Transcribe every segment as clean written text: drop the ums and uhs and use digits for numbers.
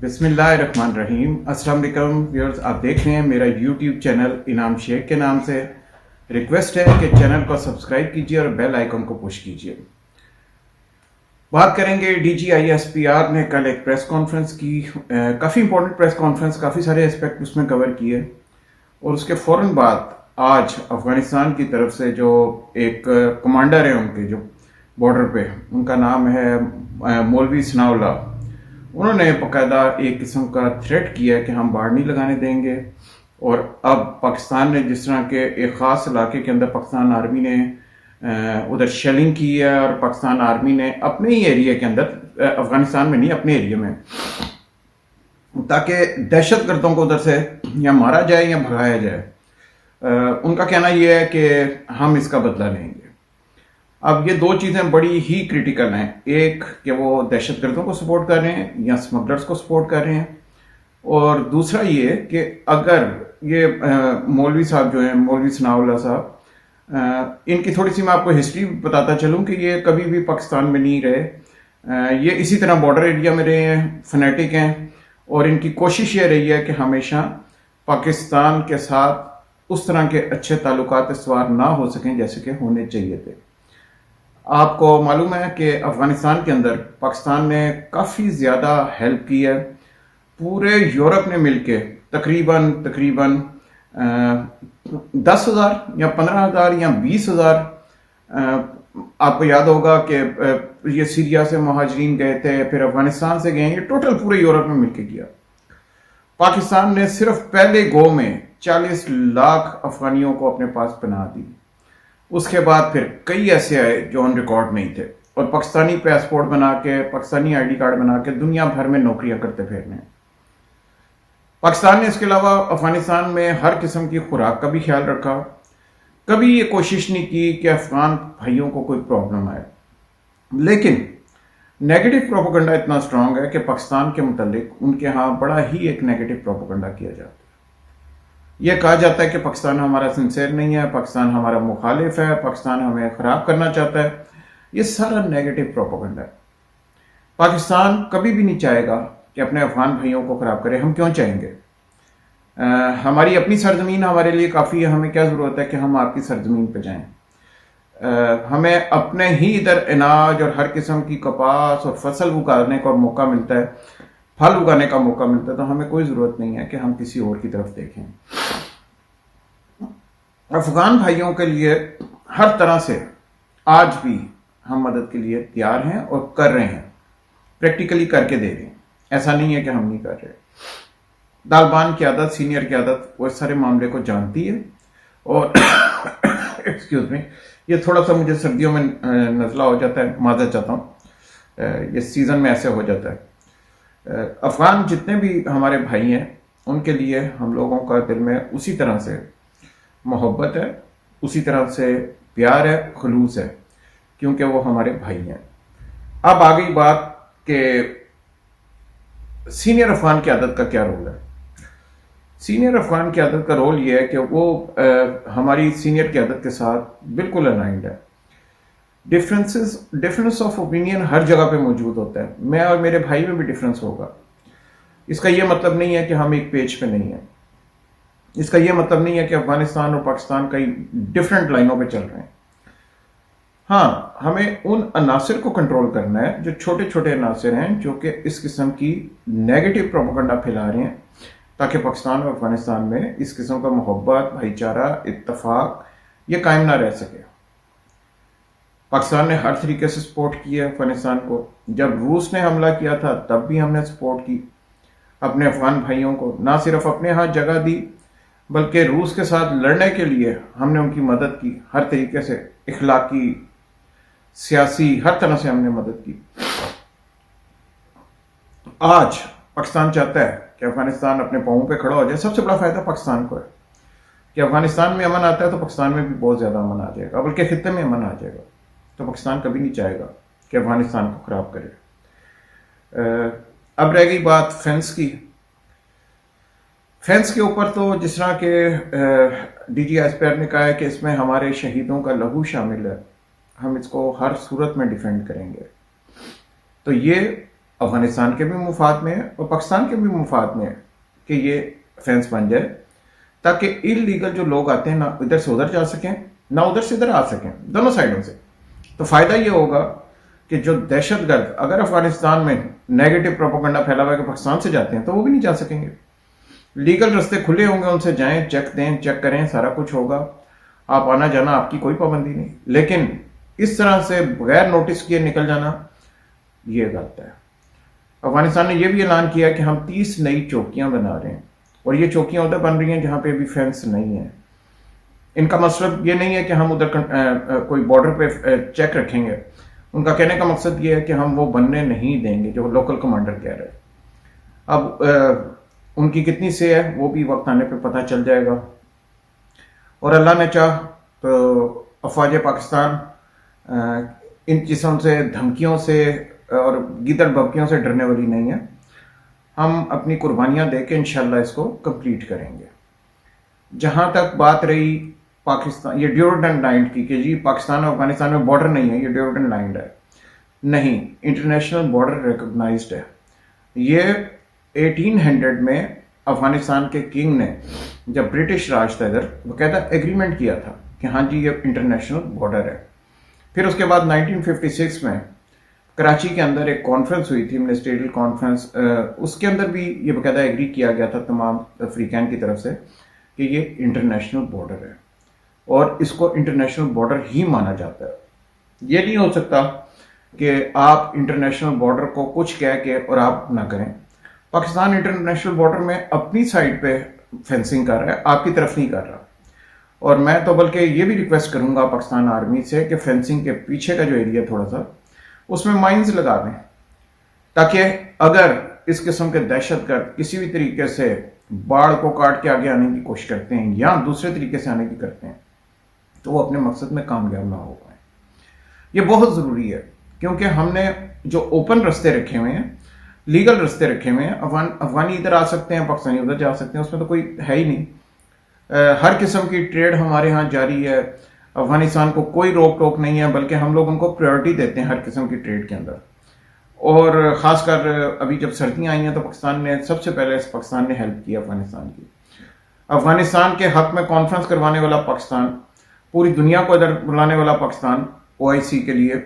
बिस्मिल्लाहिर्रहमानिर्रहीम। अस्सलाम वालेकुम व्यूअर्स, आप देख रहे हैं मेरा यूट्यूब चैनल इनाम शेख के नाम से। रिक्वेस्ट है कि चैनल को सब्सक्राइब कीजिए और बेल आइकन को पुश कीजिए। बात करेंगे DGISPR ने कल एक प्रेस कॉन्फ्रेंस की, काफ़ी इंपॉर्टेंट प्रेस कॉन्फ्रेंस, काफ़ी सारे एस्पेक्ट उसमें कवर किए। और उसके फ़ौरन बाद आज अफगानिस्तान की तरफ से जो एक कमांडर है उनके जो बॉर्डर पे, उनका नाम है मौलवी सनाउल्लाह, उन्होंने बाकायदा एक किस्म का थ्रेट किया कि हम बाढ़ नहीं लगाने देंगे। और अब पाकिस्तान ने जिस तरह के एक ख़ास इलाके के अंदर पाकिस्तान आर्मी ने उधर शेलिंग की है, और पाकिस्तान आर्मी ने अपने ही एरिया के अंदर, अफगानिस्तान में नहीं अपने एरिया में, ताकि दहशत गर्दों को उधर से या मारा जाए या भगाया जाए। उनका कहना यह है कि हम इसका बदला लेंगे। अब ये दो चीज़ें बड़ी ही क्रिटिकल हैं, एक कि वो दहशतगर्दों को सपोर्ट कर रहे हैं या स्मगलर्स को सपोर्ट कर रहे हैं, और दूसरा ये कि अगर ये मौलवी साहब जो हैं, मौलवी सनाउल्लाह साहब, इनकी थोड़ी सी मैं आपको हिस्ट्री बताता चलूं कि ये कभी भी पाकिस्तान में नहीं रहे। ये इसी तरह बॉर्डर एरिया में रहे हैं, फनेटिक हैं, और इनकी कोशिश ये रही है कि हमेशा पाकिस्तान के साथ उस तरह के अच्छे ताल्लुकात इस्तवार ना हो सकें जैसे कि होने चाहिए थे। आपको मालूम है कि अफगानिस्तान के अंदर पाकिस्तान ने काफ़ी ज़्यादा हेल्प की है। पूरे यूरोप ने मिलके तकरीबन 10,000 या 15,000 या 20,000, आपको याद होगा कि ये सीरिया से मुहाजिरीन गए थे, फिर अफगानिस्तान से गए, ये टोटल पूरे यूरोप में मिलके किया। पाकिस्तान ने सिर्फ पहले गो में 40 लाख अफगानियों को अपने पास पनाह दी। उसके बाद फिर कई ऐसे आए जो ऑन रिकॉर्ड नहीं थे, और पाकिस्तानी पासपोर्ट बना के, पाकिस्तानी ID कार्ड बना के दुनिया भर में नौकरियां करते फिर रहे हैं। पाकिस्तान ने इसके अलावा अफगानिस्तान में हर किस्म की खुराक का भी ख्याल रखा। कभी ये कोशिश नहीं की कि अफगान भाइयों को कोई प्रॉब्लम आए। लेकिन नेगेटिव प्रोपेगेंडा इतना स्ट्रांग है कि पाकिस्तान के मुतालिक उनके यहाँ बड़ा ही एक नेगेटिव प्रोपेगेंडा किया जाता है। यह कहा जाता है कि पाकिस्तान हमारा सिंसेयर नहीं है, पाकिस्तान हमारा मुखालिफ है, पाकिस्तान हमें खराब करना चाहता है। यह सारा नेगेटिव प्रोपेगेंडा है। पाकिस्तान कभी भी नहीं चाहेगा कि अपने अफगान भाइयों को खराब करे। हम क्यों चाहेंगे? हमारी अपनी सरजमीन हमारे लिए काफ़ी है। हमें क्या ज़रूरत है कि हम आपकी सरजमीन पे जाएं? हमें अपने ही इधर अनाज और हर किस्म की कपास और फसल उगाने का मौका मिलता है, फल उगाने का मौका मिलता है, तो हमें कोई ज़रूरत नहीं है कि हम किसी और की तरफ देखें। अफगान भाइयों के लिए हर तरह से आज भी हम मदद के लिए तैयार हैं और कर रहे हैं, प्रैक्टिकली करके दे रहे हैं। ऐसा नहीं है कि हम नहीं कर रहे। तालिबान क़यादत, सीनियर क़यादत, वो इस सारे मामले को जानती है। और एक्सक्यूज मी, ये थोड़ा सा मुझे सर्दियों में नज़ला हो जाता है, माज़रत चाहता हूँ, ये सीज़न में ऐसे हो जाता है। अफगान जितने भी हमारे भाई हैं उनके लिए हम लोगों का दिल में उसी तरह से मोहब्बत है, उसी तरह से प्यार है, खुलूस है, क्योंकि वो हमारे भाई हैं। अब आ गई बात कि सीनियर अफगान क़यादत का क्या रोल है। सीनियर अफगान क़यादत का रोल ये है कि वो हमारी सीनियर क़यादत के साथ बिल्कुल अलाइंड है। डिफरेंस ऑफ ओपिनियन हर जगह पे मौजूद होता है। मैं और मेरे भाई में भी डिफरेंस होगा। इसका यह मतलब नहीं है कि हम एक पेज पे नहीं है। इसका यह मतलब नहीं है कि अफगानिस्तान और पाकिस्तान कई डिफरेंट लाइनों पे चल रहे हैं। हाँ, हमें उन अनासिर को कंट्रोल करना है जो छोटे छोटे अनासिर हैं, जो कि इस किस्म की नेगेटिव प्रोपेगेंडा फैला रहे हैं, ताकि पाकिस्तान और अफगानिस्तान में इस किस्म का मोहब्बत, भाईचारा, इत्तफाक ये कायम ना रह सके। पाकिस्तान ने हर तरीके से सपोर्ट किया अफगानिस्तान को। जब रूस ने हमला किया था तब भी हमने सपोर्ट की अपने अफगान भाइयों को। ना सिर्फ अपने यहाँ जगह दी, बल्कि रूस के साथ लड़ने के लिए हमने उनकी मदद की, हर तरीके से, इखलाकी, सियासी, हर तरह से हमने मदद की। आज पाकिस्तान चाहता है कि अफगानिस्तान अपने पांवों पे खड़ा हो जाए। सबसे बड़ा फायदा पाकिस्तान को है कि अफगानिस्तान में अमन आता है तो पाकिस्तान में भी बहुत ज्यादा अमन आ जाएगा, बल्कि खित्ते में अमन आ जाएगा। तो पाकिस्तान कभी नहीं चाहेगा कि अफगानिस्तान को खराब करे। अब रह गई बात फेंस की। फेंस के ऊपर तो जिस तरह के DGISPR ने कहा है कि इसमें हमारे शहीदों का लहू शामिल है, हम इसको हर सूरत में डिफेंड करेंगे। तो ये अफगानिस्तान के भी मुफाद में है और पाकिस्तान के भी मुफाद में है कि ये फेंस बन जाए, ताकि इलीगल जो लोग आते हैं ना इधर से उधर जा सकें, ना उधर से इधर आ सकें, दोनों साइडों से। तो फायदा ये होगा कि जो दहशतगर्द अगर अफगानिस्तान में नेगेटिव प्रोपेगेंडा फैला हुआ है कि पाकिस्तान से जाते हैं, तो वो भी नहीं जा सकेंगे। लीगल रास्ते खुले होंगे, उनसे जाएं, चेक दें, चेक करें, सारा कुछ होगा, आप आना जाना, आपकी कोई पाबंदी नहीं। लेकिन इस तरह से बगैर नोटिस किए निकल जाना, ये गलत है। अफगानिस्तान ने यह भी ऐलान किया कि हम 30 नई चौकियां बना रहे हैं, और ये चौकियां उधर बन रही हैं जहां पे अभी फेंस नहीं है। इनका मतलब ये नहीं है कि हम उधर कोई बॉर्डर पे चेक रखेंगे। उनका कहने का मकसद ये है कि हम वो बनने नहीं देंगे जो लोकल कमांडर कह रहे हैं। अब उनकी कितनी से है वो भी वक्त आने पे पता चल जाएगा, और अल्लाह ने चाह तो अफवाज पाकिस्तान इन किस्म से धमकियों से और गिदड़ बबकियों से डरने वाली नहीं है। हम अपनी कुर्बानियां देके इंशाल्लाह इसको कंप्लीट करेंगे। जहां तक बात रही पाकिस्तान, ये ड्यूरोडन लाइन की कि जी पाकिस्तान और अफगानिस्तान में बॉर्डर नहीं है, ये ड्यूरोडन लाइन है, नहीं, इंटरनेशनल बॉर्डर रिकॉग्नाइज्ड है। ये 1800 में अफगानिस्तान के किंग ने, जब ब्रिटिश राज था इधर, बकायदा एग्रीमेंट किया था कि हाँ जी ये इंटरनेशनल बॉर्डर है। फिर उसके बाद 1956 में कराची के अंदर एक कॉन्फ्रेंस हुई थी, मिनिस्ट्रियल कॉन्फ्रेंस, उसके अंदर भी ये बकायदा एग्री किया गया था तमाम अफ्रीकन की तरफ से कि ये इंटरनेशनल बॉर्डर है और इसको इंटरनेशनल बॉर्डर ही माना जाता है। ये नहीं हो सकता कि आप इंटरनेशनल बॉर्डर को कुछ कह के और आप ना करें। पाकिस्तान इंटरनेशनल बॉर्डर में अपनी साइड पे फेंसिंग कर रहा है, आपकी तरफ नहीं कर रहा। और मैं तो बल्कि ये भी रिक्वेस्ट करूंगा पाकिस्तान आर्मी से कि फेंसिंग के पीछे का जो एरिया थोड़ा सा उसमें माइंस लगा दें, ताकि अगर इस किस्म के दहशतगर्द किसी भी तरीके से बाढ़ को काट के आगे आने की कोशिश करते हैं या दूसरे तरीके से आने की करते हैं, तो वो अपने मकसद में कामयाब ना हो पाए। ये बहुत जरूरी है, क्योंकि हमने जो ओपन रास्ते रखे हुए हैं, लीगल रास्ते रखे हुए हैं, अफगानी इधर आ सकते हैं, पाकिस्तानी उधर जा सकते हैं, उसमें तो कोई है ही नहीं। हर किस्म की ट्रेड हमारे यहाँ जारी है, अफगानिस्तान को कोई रोक टोक नहीं है, बल्कि हम लोग उनको प्रायोरिटी देते हैं हर किस्म की ट्रेड के अंदर। और खासकर अभी जब सर्दियां आई हैं तो पाकिस्तान ने सबसे पहले हेल्प की अफगानिस्तान की। अफगानिस्तान के हक में कॉन्फ्रेंस करवाने वाला पाकिस्तान, पूरी दुनिया को इधर बुलाने वाला पाकिस्तान OIC के लिए,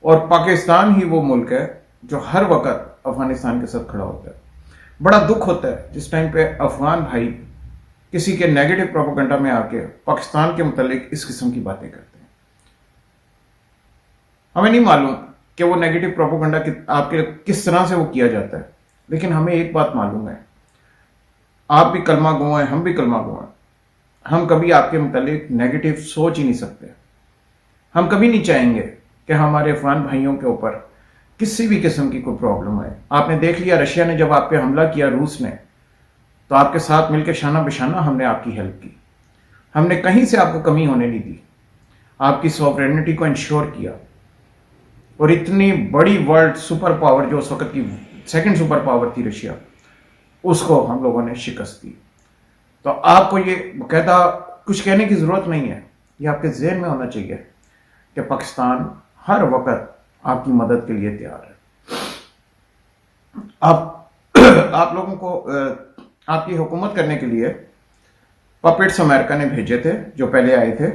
और पाकिस्तान ही वो मुल्क है जो हर वक्त अफगानिस्तान के साथ खड़ा होता है। बड़ा दुख होता है जिस टाइम पे अफगान भाई किसी के नेगेटिव प्रोपेगेंडा में आके पाकिस्तान के मुतालिक इस किस्म की बातें करते हैं। हमें नहीं मालूम कि वो नेगेटिव प्रोपेगेंडा आपके किस तरह से वो किया जाता है, लेकिन हमें एक बात मालूम है, आप भी कलमा गो हैं, हम भी कलमा गो हैं। हम कभी आपके मुतालिक नेगेटिव सोच ही नहीं सकते। हम कभी नहीं चाहेंगे कि हमारे अफगान भाइयों के ऊपर किसी भी किस्म की कोई प्रॉब्लम आए। आपने देख लिया रशिया ने जब आप पे हमला किया, रूस ने, तो आपके साथ मिलकर शाना बिशाना हमने आपकी हेल्प की। हमने कहीं से आपको कमी होने नहीं दी, आपकी सॉवरेनिटी को इंश्योर किया। और इतनी बड़ी वर्ल्ड सुपर पावर जो उस वक्त की सेकंड सुपर पावर थी रशिया, उसको हम लोगों ने शिकस्त दी। तो आपको ये कहता कुछ कहने की जरूरत नहीं है, ये आपके जहन में होना चाहिए कि पाकिस्तान हर वक्त आपकी मदद के लिए तैयार है। आप लोगों को आपकी हुकूमत करने के लिए पपेट्स अमेरिका ने भेजे थे जो पहले आए थे,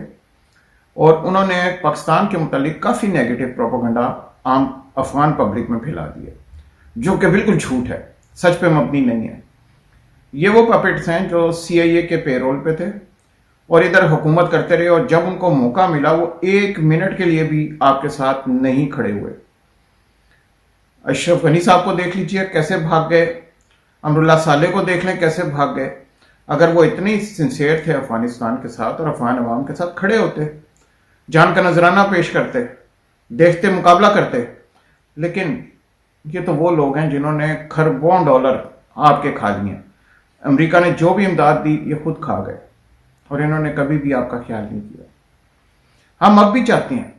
और उन्होंने पाकिस्तान के मुतालिक काफी नेगेटिव प्रोपेगेंडा आम अफगान पब्लिक में फैला दिया, जो कि बिल्कुल झूठ है, सच पे मबनी नहीं है। ये वो पपेट्स हैं जो CIA के पेरोल पे थे और इधर हुकूमत करते रहे, और जब उनको मौका मिला वो 1 मिनट के लिए भी आपके साथ नहीं खड़े हुए। अशरफ गनी साहब को देख लीजिए कैसे भाग गए, अमरुल्लाह साले को देख लें कैसे भाग गए। अगर वो इतने सिंसियर थे अफगानिस्तान के साथ और अफगान अवाम के साथ खड़े होते, जान का नजराना पेश करते, देखते, मुकाबला करते। लेकिन ये तो वो लोग हैं जिन्होंने खरबों डॉलर आपके खा लिए। अमेरिका ने जो भी इमदाद दी ये खुद खा गए, और इन्होंने कभी भी आपका ख्याल नहीं किया। हम अब भी चाहते हैं,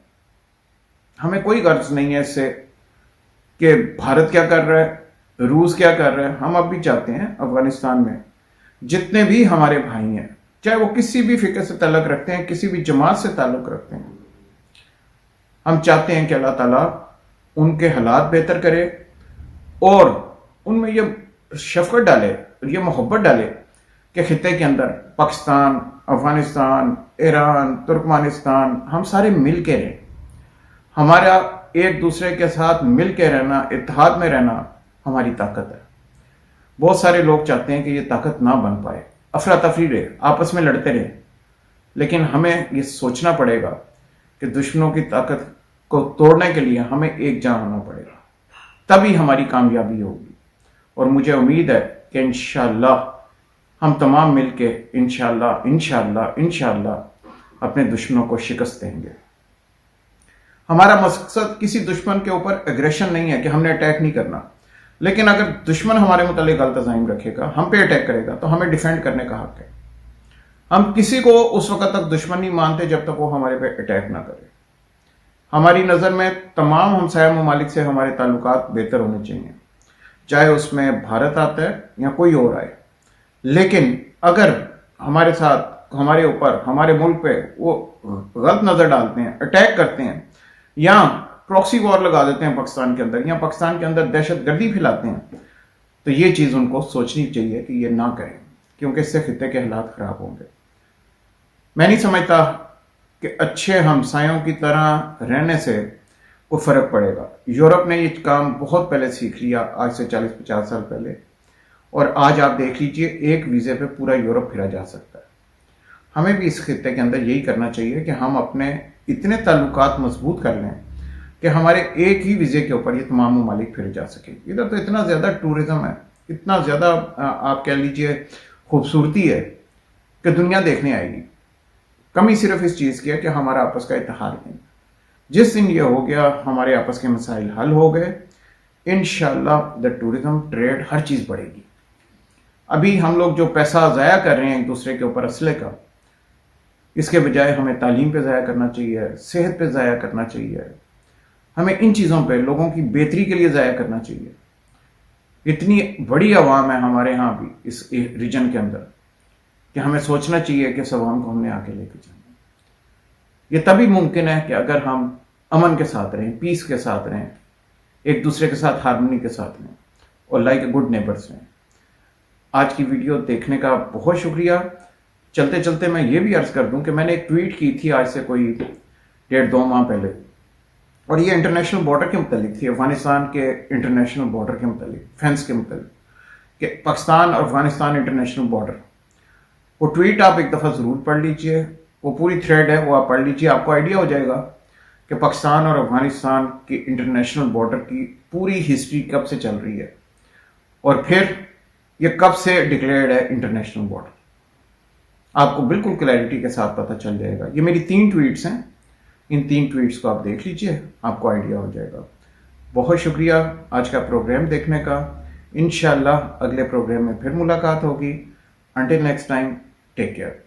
हमें कोई गर्ज नहीं है इससे कि भारत क्या कर रहा है, रूस क्या कर रहा है। हम अब भी चाहते हैं अफगानिस्तान में जितने भी हमारे भाई हैं, चाहे वो किसी भी फिक्र से ताल्लुक रखते हैं, किसी भी जमात से ताल्लुक रखते हैं, हम चाहते हैं कि अल्लाह ताला उनके हालात बेहतर करे, और उनमें ये शफकत डाले, ये मोहब्बत डाले कि खित्ते के अंदर पाकिस्तान, अफगानिस्तान, ईरान, तुर्कमानिस्तान, हम सारे मिल के रहें। हमारा एक दूसरे के साथ मिल के रहना, इत्तेहाद में रहना हमारी ताकत है। बहुत सारे लोग चाहते हैं कि ये ताकत ना बन पाए, अफरा तफरी रहे, आपस में लड़ते रहे। लेकिन हमें ये सोचना पड़ेगा कि दुश्मनों की ताकत को तोड़ने के लिए हमें एक जान होना पड़ेगा, तभी हमारी कामयाबी होगी। और मुझे उम्मीद है कि इंशाअल्लाह हम तमाम मिलके इंशाअल्लाह अपने दुश्मनों को शिकस्त देंगे। हमारा मकसद किसी दुश्मन के ऊपर एग्रेशन नहीं है कि हमने अटैक नहीं करना, लेकिन अगर दुश्मन हमारे मुतालिक गलत अज़ाइम रखेगा, हम पे अटैक करेगा, तो हमें डिफेंड करने का हक है। हम किसी को उस वक्त तक दुश्मन नहीं मानते जब तक वो हमारे पे अटैक ना करे। हमारी नज़र में तमाम हमसाया ममालिक से हमारे ताल्लुकात बेहतर होने चाहिए, चाहे उसमें भारत आता है या कोई और आए। लेकिन अगर हमारे साथ, हमारे ऊपर, हमारे मुल्क पे वो गलत नज़र डालते हैं, अटैक करते हैं या प्रॉक्सी वॉर लगा देते हैं पाकिस्तान के अंदर, या पाकिस्तान के अंदर दहशतगर्दी फैलाते हैं, तो ये चीज़ उनको सोचनी चाहिए कि ये ना करें, क्योंकि इससे खित्ते के हालात ख़राब होंगे। मैं नहीं समझता कि अच्छे हमसायों की तरह रहने से कोई फ़र्क पड़ेगा। यूरोप ने ये काम बहुत पहले सीख लिया, आज से 40-50 साल पहले, और आज आप देख लीजिए एक वीज़े पे पूरा यूरोप फिरा जा सकता है। हमें भी इस खित्ते के अंदर यही करना चाहिए कि हम अपने इतने ताल्लुकात मजबूत कर लें कि हमारे एक ही वीज़े के ऊपर ये तमाम ममालिक फिर जा सके। इधर तो इतना ज़्यादा टूरिज़्म है, इतना ज़्यादा आप कह लीजिए खूबसूरती है कि दुनिया देखने आएगी। कमी सिर्फ इस चीज़ की है कि हमारा आपस का इत्तेहाद नहीं। जिस दिन ये हो गया, हमारे आपस के मसाइल हल हो गए, इंशाअल्लाह द टूरिज़्म, ट्रेड, हर चीज़ बढ़ेगी। अभी हम लोग जो पैसा ज़ाया कर रहे हैं एक दूसरे के ऊपर असले का, इसके बजाय हमें तालीम पे ज़ाया करना चाहिए, सेहत पे ज़ाया करना चाहिए, हमें इन चीज़ों पे लोगों की बेहतरी के लिए ज़ाया करना चाहिए। इतनी बड़ी आवाम है हमारे यहाँ भी इस रीजन के अंदर कि हमें सोचना चाहिए कि इस आवाम को हमने आगे लेके जाना। ये तभी मुमकिन है कि अगर हम अमन के साथ रहें, पीस के साथ रहें, एक दूसरे के साथ हार्मनी के साथ रहें और लाइक ए गुड नेबर्स रहें। आज की वीडियो देखने का बहुत शुक्रिया। चलते चलते मैं ये भी अर्ज कर दूं कि मैंने एक ट्वीट की थी आज से कोई 1.5-2 माह पहले, और ये इंटरनेशनल बॉर्डर के मुतालिक थी, अफगानिस्तान के इंटरनेशनल बॉर्डर के मुतालिक, फेंस के मुतालिक, कि पाकिस्तान और अफगानिस्तान इंटरनेशनल बॉर्डर। वो ट्वीट आप एक दफ़ा ज़रूर पढ़ लीजिए, वो पूरी थ्रेड है, वो आप पढ़ लीजिए, आपको आइडिया हो जाएगा कि पाकिस्तान और अफगानिस्तान की इंटरनेशनल बॉर्डर की पूरी हिस्ट्री कब से चल रही है और फिर ये कब से डिक्लेयर्ड है इंटरनेशनल बॉर्डर। आपको बिल्कुल क्लैरिटी के साथ पता चल जाएगा। ये मेरी 3 ट्वीट्स हैं, इन 3 ट्वीट्स को आप देख लीजिए, आपको आइडिया हो जाएगा। बहुत शुक्रिया आज का प्रोग्राम देखने का। इंशाअल्लाह अगले प्रोग्राम में फिर मुलाकात होगी। Until next time, take care.